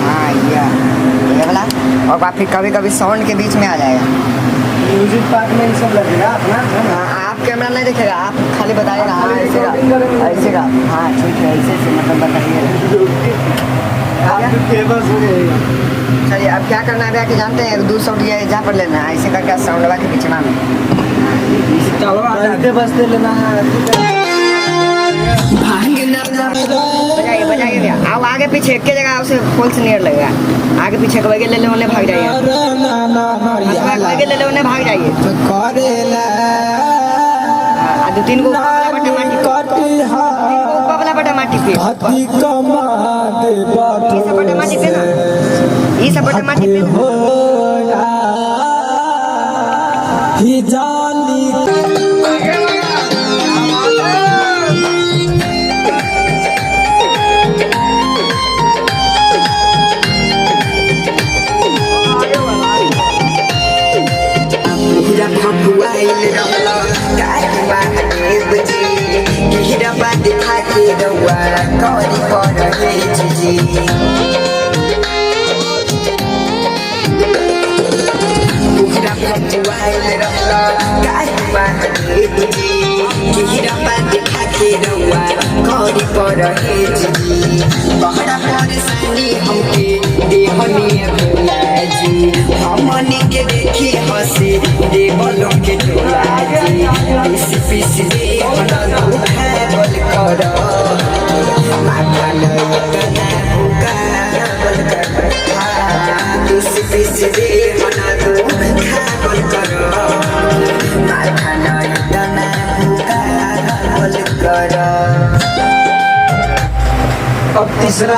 हाँ ये वाला। और फिर कभी कभी साउंड के बीच में आ जाएगा। म्यूजिक पार्ट में ये सब लगेगा अपना, है ना? हाँ, आप कैमरा नहीं देखेगा, आप खाली बताइएगा। हाँ ऐसे का, ऐसे का। हाँ ठीक है, ऐसे से मतलब बताइए। फेमस हो गए। चलिए अब क्या करना है कि जानते हैं, 2 साउंड ये जहाँ पर लेना है, ऐसे करके साउंड लगा के बीचमा में बजते बजते लेना है। बजाइए बजाइए भैया। आओ आगे पीछे एक जगह उसे फुल से नियर लगेगा। आगे पीछे कभी ले ले उन्हें भाग जाइए, कभी ले ले उन्हें भाग जाइए। 2-3 को वाला बटा माटी पे, ये सब बटा माटी पे ना, ये सब बटा माटी पे हमनी के देखी हंसी देवलों के टोला जी, पीस पीस दे बना दो बल कर माथा नहीं करना भूखा बल कर, पीस पीस दे बना दो बल कर माथा नहीं करना भूखा बल कर। अब तीसरा